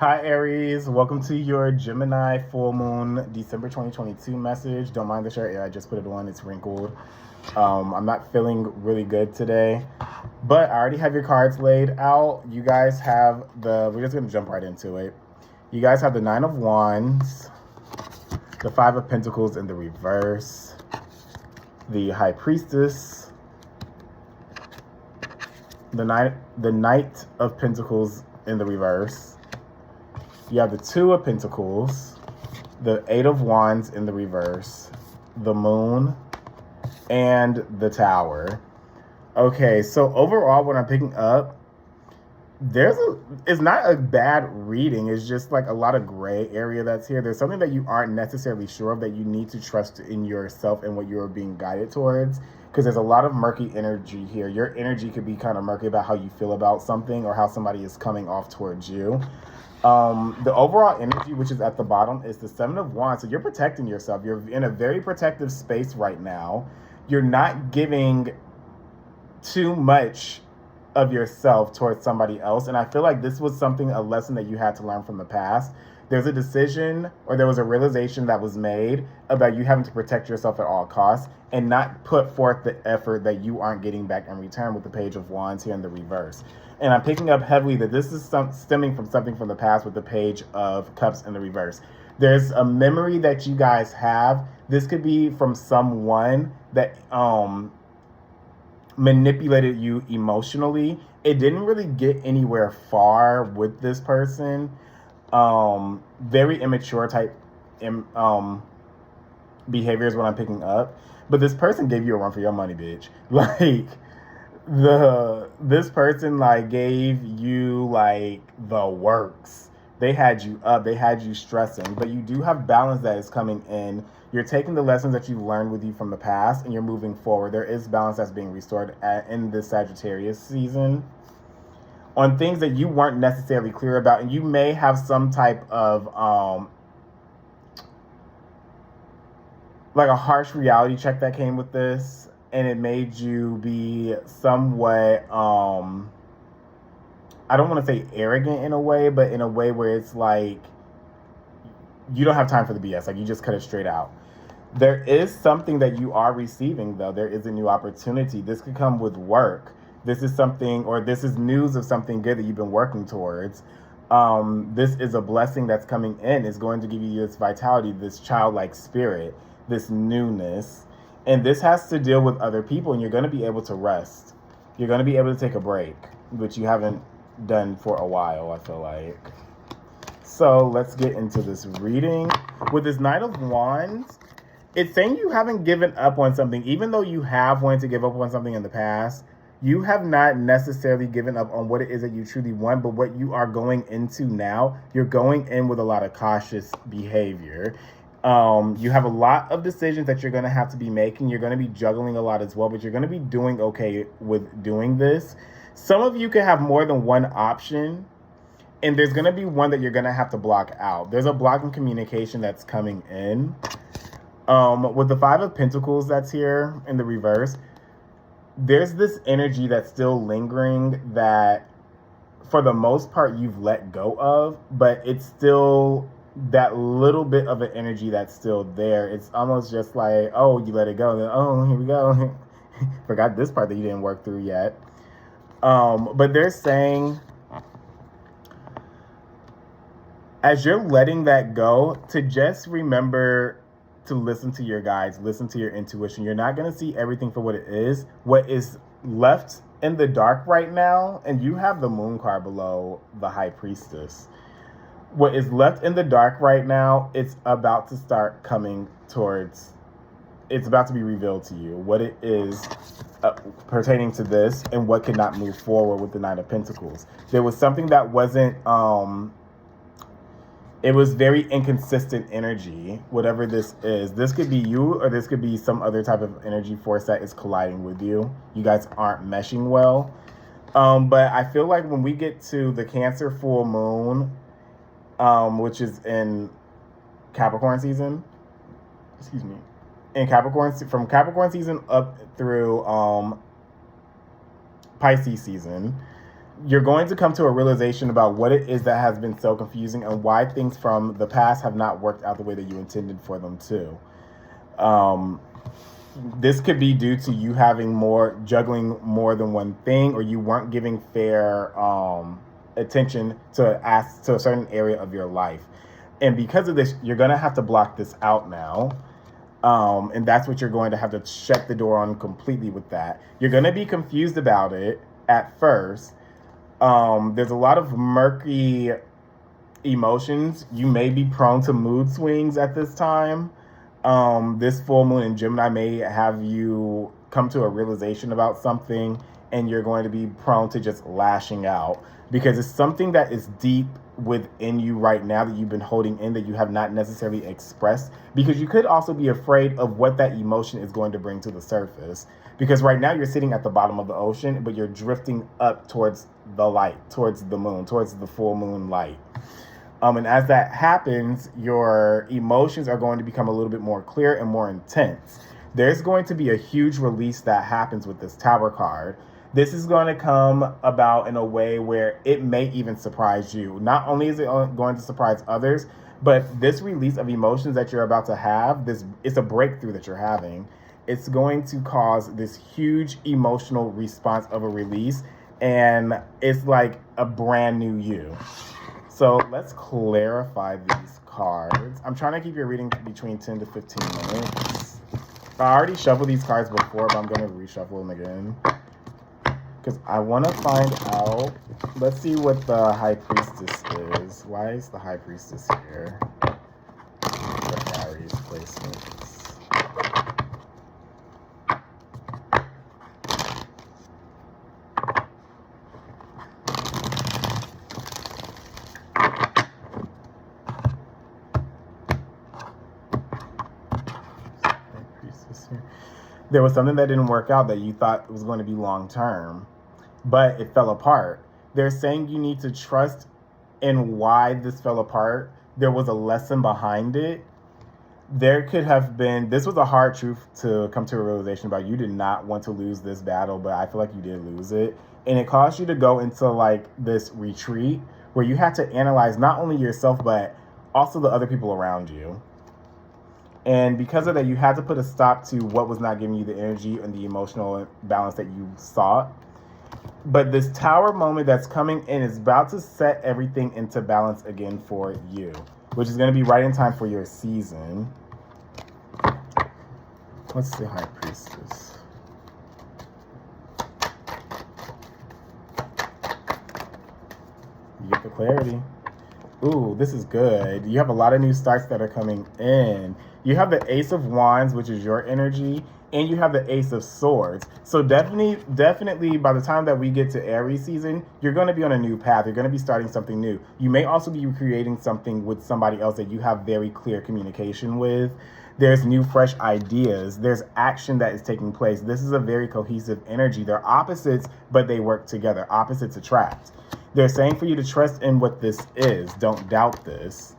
Hi, Aries. Welcome to your Gemini full moon December 2022 message. Don't mind the shirt. Yeah, I just put it on. It's wrinkled. I'm not feeling really good today, but I already have your cards laid out. You guys have we're just going to jump right into it. You guys have the Nine of Wands, the Five of Pentacles in the reverse, the High Priestess, the Knight of Pentacles in the reverse. You have the Two of Pentacles, the Eight of Wands in the reverse, the Moon, and the Tower. Okay, so overall, what I'm picking up, it's not a bad reading. It's just like a lot of gray area that's here. There's something that you aren't necessarily sure of that you need to trust in yourself and what you're being guided towards. Because there's a lot of murky energy here. Your energy could be kind of murky about how you feel about something or how somebody is coming off towards you. The overall energy, which is at the bottom, is the Seven of Wands. So you're protecting yourself. You're in a very protective space right now. You're not giving too much of yourself towards somebody else. And I feel like this was a lesson that you had to learn from the past. There's a decision or there was a realization that was made about you having to protect yourself at all costs and not put forth the effort that you aren't getting back in return with the Page of Wands here in the reverse. And I'm picking up heavily that this is stemming from something from the past with the Page of Cups in the reverse. There's a memory that you guys have. This could be from someone that manipulated you emotionally. It didn't really get anywhere far with this person. Very immature type behavior is what I'm picking up. But this person gave you a run for your money, bitch. Like, this person like gave you like the works. They had you up, they had you stressing, but you do have balance that is coming in. You're taking the lessons that you've learned with you from the past and you're moving forward. There is balance that's being restored in this Sagittarius season on things that you weren't necessarily clear about, and you may have some type of like a harsh reality check that came with this, and it made you be somewhat I don't want to say arrogant in a way, but in a way where it's like you don't have time for the BS. Like, you just cut it straight out. There is something that you are receiving, though. There is a new opportunity. This could come with work. This is something, or this is news of something good that you've been working towards. This is a blessing that's coming in. It's going to give you this vitality, this childlike spirit, this newness. And this has to deal with other people, and you're going to be able to rest. You're going to be able to take a break, which you haven't done for a while, I feel like. So let's get into this reading. With this Knight of Wands, it's saying you haven't given up on something. Even though you have wanted to give up on something in the past, you have not necessarily given up on what it is that you truly want, but what you are going into now, you're going in with a lot of cautious behavior. You have a lot of decisions that you're going to have to be making. You're going to be juggling a lot as well, but you're going to be doing okay with doing this. Some of you could have more than one option, and there's going to be one that you're going to have to block out. There's a block in communication that's coming in. With the Five of Pentacles that's here in the reverse, there's this energy that's still lingering that for the most part you've let go of, but it's still that little bit of an energy that's still there. It's almost just like, oh, you let it go, and then, oh, here we go. Forgot this part that you didn't work through yet. But they're saying, as you're letting that go, to just remember to listen to your guides, listen to your intuition. You're not going to see everything for what it is. What is left in the dark right now, and you have the Moon card below the High Priestess. What is left in the dark right now, it's about to start coming towards, it's about to be revealed to you what it is pertaining to this and what cannot move forward with the Nine of Pentacles. There was something that wasn't, it was very inconsistent energy, whatever this is. This could be you, or this could be some other type of energy force that is colliding with you. You guys aren't meshing well. But I feel like when we get to the Cancer full moon, which is in Capricorn season, in Capricorn, from Capricorn season up through Pisces season, you're going to come to a realization about what it is that has been so confusing and why things from the past have not worked out the way that you intended for them to. This could be due to you juggling more than one thing, or you weren't giving fair attention to a certain area of your life. And because of this, you're going to have to block this out now. And that's what you're going to have to shut the door on completely with that. You're going to be confused about it at first. There's a lot of murky emotions. You may be prone to mood swings at this time. This full moon in Gemini may have you come to a realization about something, and you're going to be prone to just lashing out because it's something that is deep within you right now that you've been holding in that you have not necessarily expressed, because you could also be afraid of what that emotion is going to bring to the surface, because right now you're sitting at the bottom of the ocean, but you're drifting up towards the light, towards the moon, towards the full moon light. And as that happens, your emotions are going to become a little bit more clear and more intense. There's going to be a huge release that happens with this Tower card. This is going to come about in a way where it may even surprise you. Not only is it going to surprise others, but this release of emotions that you're about to have, it's a breakthrough that you're having. It's going to cause this huge emotional response of a release, and it's like a brand new you. So let's clarify these cards. I'm trying to keep your reading between 10 to 15 minutes. I already shuffled these cards before, but I'm going to reshuffle them again, because I want to find out. Let's see what the High Priestess is. Why is the High Priestess here? The Aries placements. There was something that didn't work out that you thought was going to be long term, but it fell apart. They're saying you need to trust in why this fell apart. There was a lesson behind it. There could have been, this was a hard truth to come to a realization about. You did not want to lose this battle, but I feel like you did lose it. And it caused you to go into like this retreat where you had to analyze not only yourself, but also the other people around you. And because of that, you had to put a stop to what was not giving you the energy and the emotional balance that you sought. But this Tower moment that's coming in is about to set everything into balance again for you, which is going to be right in time for your season. What's the High Priestess? You get the clarity. Ooh, this is good. You have a lot of new starts that are coming in. You have the Ace of Wands, which is your energy, and you have the Ace of Swords. So definitely by the time that we get to Aries season, you're going to be on a new path. You're going to be starting something new. You may also be creating something with somebody else that you have very clear communication with. There's new, fresh ideas. There's action that is taking place. This is a very cohesive energy. They're opposites, but they work together. Opposites attract. They're saying for you to trust in what this is. Don't doubt this.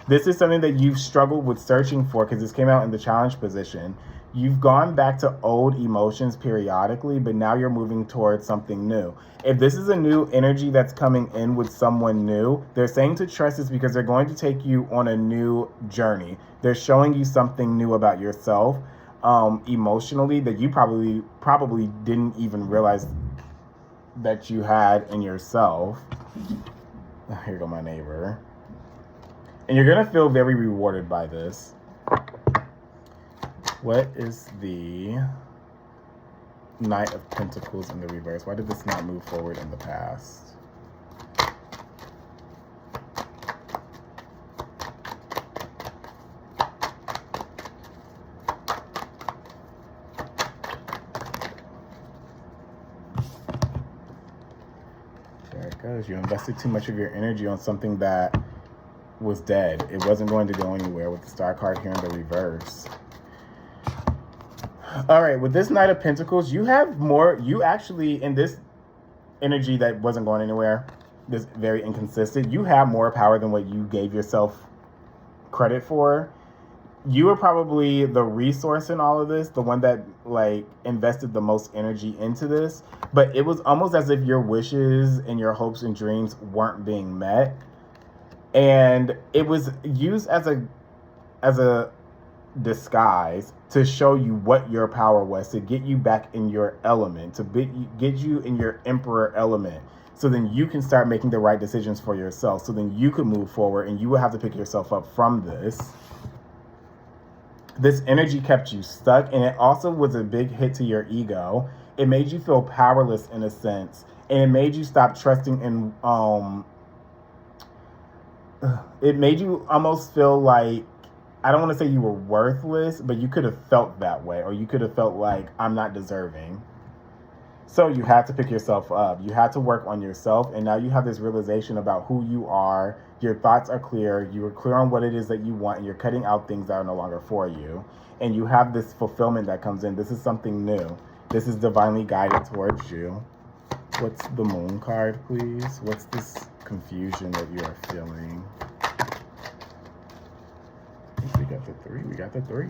This is something that you've struggled with searching for because this came out in the challenge position. You've gone back to old emotions periodically, but now you're moving towards something new. If this is a new energy that's coming in with someone new, they're saying to trust this because they're going to take you on a new journey. They're showing you something new about yourself emotionally that you probably didn't even realize that you had in yourself. Here go my neighbor. And you're going to feel very rewarded by this. What is the Knight of Pentacles in the reverse? Why did this not move forward in the past? There it goes. You invested too much of your energy on something that was dead. It wasn't going to go anywhere with the Star card here in the reverse. All right, with this Knight of Pentacles, you actually, in this energy that wasn't going anywhere, this very inconsistent, you have more power than what you gave yourself credit for. you were probably the resource in all of this, the one that like invested the most energy into this, but it was almost as if your wishes and your hopes and dreams weren't being met. And it was used as a disguise to show you what your power was, to get you back in your element, to get you in your emperor element, so then you can start making the right decisions for yourself, so then you can move forward and you will have to pick yourself up from this energy kept you stuck, and it also was a big hit to your ego. It made you feel powerless in a sense, and it made you stop trusting in it made you almost feel like, I don't want to say you were worthless, but you could have felt that way, or you could have felt like, I'm not deserving. So you had to pick yourself up. You had to work on yourself, and now you have this realization about who you are. Your thoughts are clear. You are clear on what it is that you want, and you're cutting out things that are no longer for you. And you have this fulfillment that comes in. This is something new. This is divinely guided towards you. What's the moon card, please? What's this confusion that you are feeling? I think we got the 3. We got the 3.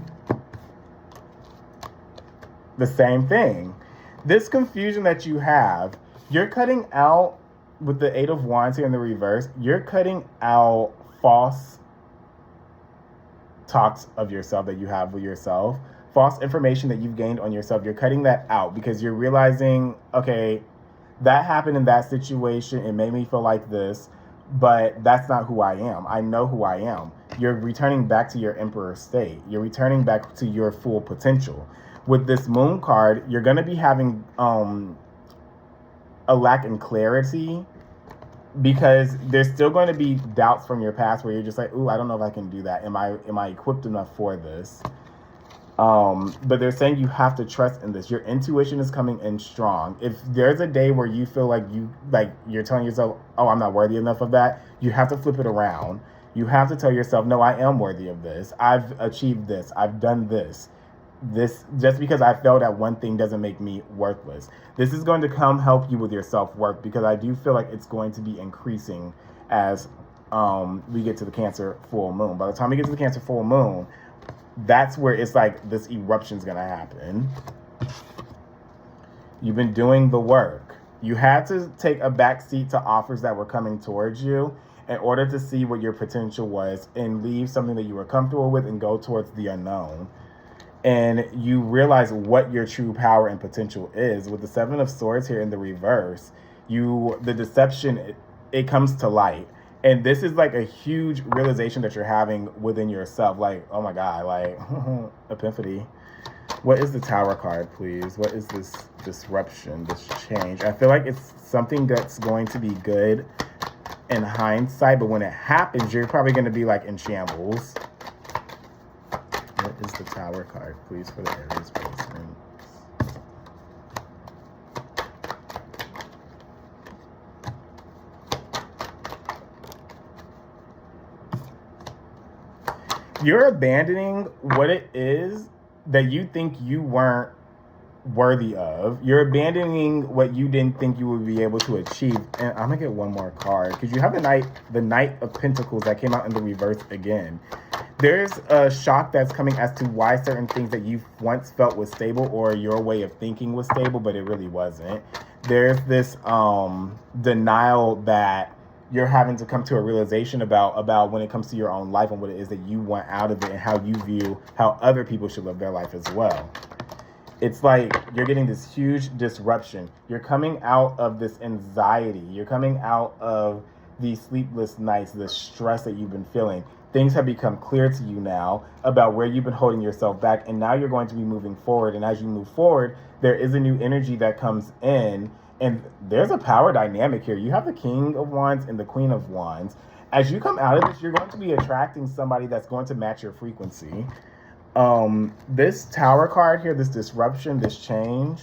The same thing. This confusion that you have, you're cutting out, with the 8 of Wands here in the reverse, you're cutting out false talks of yourself that you have with yourself, false information that you've gained on yourself. You're cutting that out because you're realizing, okay, that happened in that situation. It made me feel like this, but that's not who I am. I know who I am. You're returning back to your emperor state. You're returning back to your full potential. With this moon card, you're going to be having a lack in clarity, because there's still going to be doubts from your past where you're just like, ooh, I don't know if I can do that. Am I equipped enough for this? But they're saying you have to trust in this. Your intuition is coming in strong. If there's a day where you feel like you're telling yourself, oh, I'm not worthy enough of that, you have to flip it around. You have to tell yourself, no, I am worthy of this. I've achieved this. I've done this. This, just because I failed at one thing doesn't make me worthless. This is going to come help you with your self-worth, because I do feel like it's going to be increasing as we get to the Cancer full moon. By the time we get to the Cancer full moon, that's where it's like this eruption's going to happen. You've been doing the work. You had to take a back seat to offers that were coming towards you in order to see what your potential was and leave something that you were comfortable with and go towards the unknown. And you realize what your true power and potential is. With the 7 of Swords here in the reverse, the deception, it comes to light. And this is like a huge realization that you're having within yourself. Like, oh my God, like, epiphany. What is the Tower card, please? What is this disruption, this change? I feel like it's something that's going to be good in hindsight, but when it happens, you're probably going to be like in shambles. What is the Tower card, please, for the Aries placement? You're abandoning what it is that you think you weren't worthy of. You're abandoning what you didn't think you would be able to achieve. And I'm gonna get one more card, because you have the Knight of Pentacles that came out in the reverse again. There's a shock that's coming as to why certain things that you once felt was stable, or your way of thinking was stable, but it really wasn't. There's this denial that you're having to come to a realization about when it comes to your own life and what it is that you want out of it, and how you view how other people should live their life as well. It's like you're getting this huge disruption. You're coming out of this anxiety. You're coming out of these sleepless nights, the stress that you've been feeling. Things have become clear to you now about where you've been holding yourself back, and now you're going to be moving forward. And as you move forward, there is a new energy that comes in, and there's a power dynamic here. You have the King of Wands and the Queen of Wands. As you come out of this, you're going to be attracting somebody that's going to match your frequency. This Tower card here, this disruption, this change,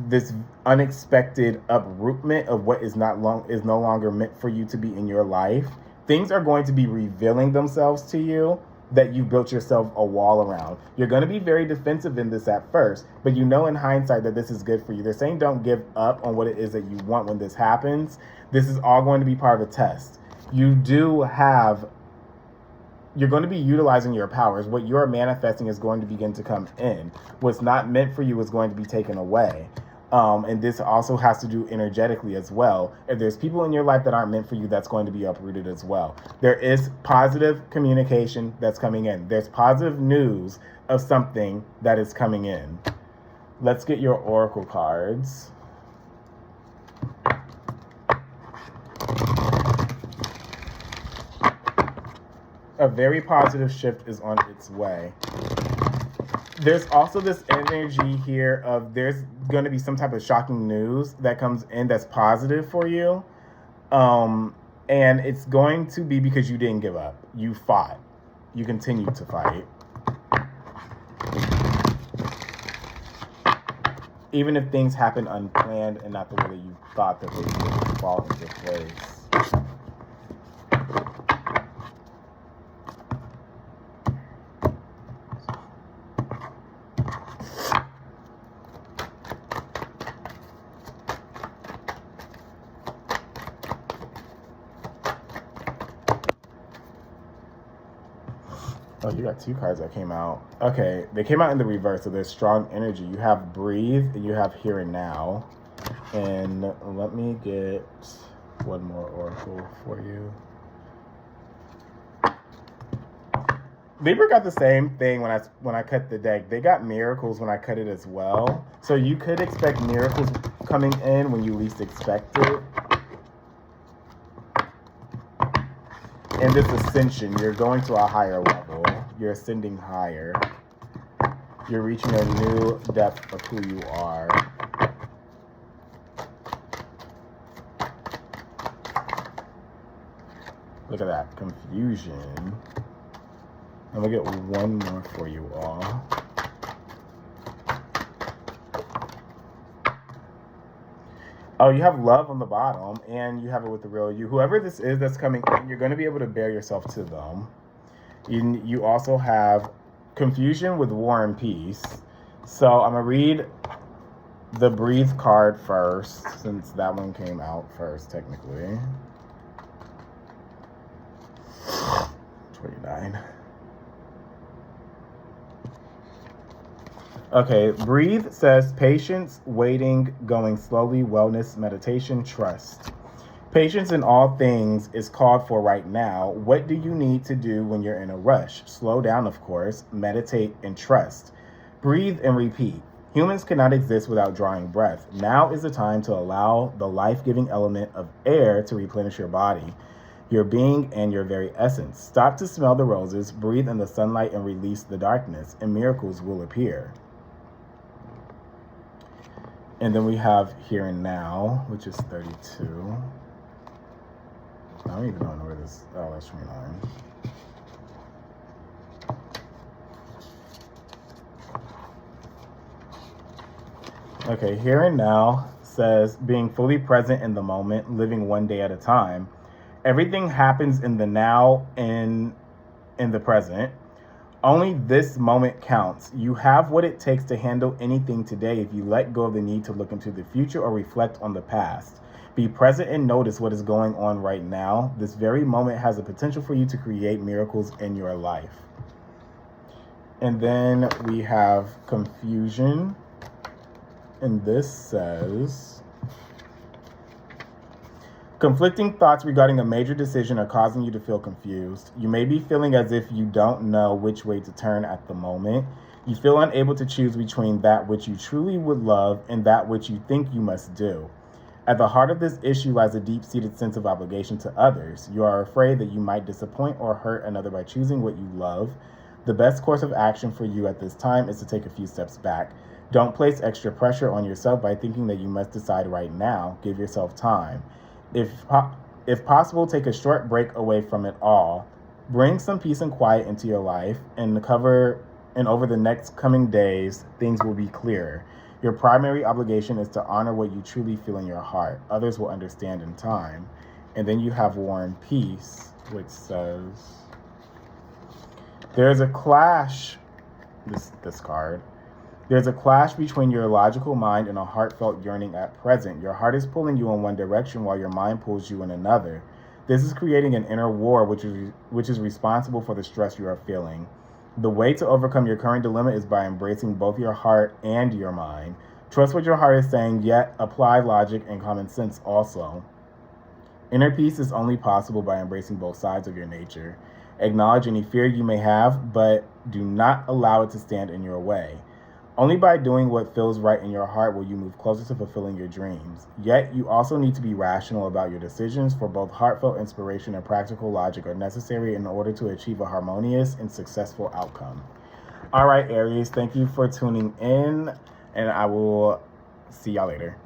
this unexpected uprootment of what is no longer meant for you to be in your life. Things are going to be revealing themselves to you that you've built yourself a wall around. You're going to be very defensive in this at first, but you know in hindsight that this is good for you. They're saying don't give up on what it is that you want when this happens. This is all going to be part of a test. You do have you're going to be utilizing your powers. What you're manifesting is going to begin to come in. What's not meant for you is going to be taken away. And this also has to do energetically as well. If there's people in your life that aren't meant for you, that's going to be uprooted as well. There is positive communication that's coming in. There's positive news of something that is coming in. Let's get your oracle cards. A very positive shift is on its way. There's also this energy here of there's going to be some type of shocking news that comes in that's positive for you. And it's going to be because you didn't give up. You fought. You continued to fight. Even if things happen unplanned and not the way that you thought that they would fall into place. Oh, you got two cards that came out. Okay, they came out in the reverse, so there's strong energy. You have breathe and you have here and now. And let me get one more oracle for you. Libra got the same thing when I cut the deck. They got miracles when I cut it as well. So you could expect miracles coming in when you least expect it. In this ascension, you're going to a higher level. You're ascending higher. You're reaching a new depth of who you are. Look at that. Confusion. I'm going to get one more for you all. Oh, you have love on the bottom, and you have it with the real you. Whoever this is that's coming in, you're going to be able to bear yourself to them. You also have confusion with war and peace. So I'm going to read the breathe card first, since that one came out first, technically. 29. Okay, breathe says patience, waiting, going slowly, wellness, meditation, trust. Patience in all things is called for right now. What do you need to do when you're in a rush? Slow down, of course, meditate, and trust. Breathe and repeat. Humans cannot exist without drawing breath. Now is the time to allow the life-giving element of air to replenish your body, your being, and your very essence. Stop to smell the roses, breathe in the sunlight, and release the darkness, and miracles will appear. And then we have here and now, which is 32. I don't even know where this, oh, that's 29. Okay, here and now says being fully present in the moment, living one day at a time. Everything happens in the now and in the present. Only this moment counts. You have what it takes to handle anything today if you let go of the need to look into the future or reflect on the past. Be present and notice what is going on right now. This very moment has the potential for you to create miracles in your life. And then we have confusion. And this says, conflicting thoughts regarding a major decision are causing you to feel confused. You may be feeling as if you don't know which way to turn at the moment. You feel unable to choose between that which you truly would love and that which you think you must do. At the heart of this issue lies a deep-seated sense of obligation to others. You are afraid that you might disappoint or hurt another by choosing what you love. The best course of action for you at this time is to take a few steps back. Don't place extra pressure on yourself by thinking that you must decide right now. Give yourself time. If possible, take a short break away from it all. Bring some peace and quiet into your life, and over the next coming days, things will be clearer. Your primary obligation is to honor what you truly feel in your heart. Others will understand in time. And then you have War and Peace, which says, there's a clash, this card. There's a clash between your logical mind and a heartfelt yearning at present. Your heart is pulling you in one direction while your mind pulls you in another. This is creating an inner war, which is responsible for the stress you are feeling. The way to overcome your current dilemma is by embracing both your heart and your mind. Trust what your heart is saying, yet apply logic and common sense also. Inner peace is only possible by embracing both sides of your nature. Acknowledge any fear you may have, but do not allow it to stand in your way. Only by doing what feels right in your heart will you move closer to fulfilling your dreams. Yet, you also need to be rational about your decisions, for both heartfelt inspiration and practical logic are necessary in order to achieve a harmonious and successful outcome. All right, Aries, thank you for tuning in, and I will see y'all later.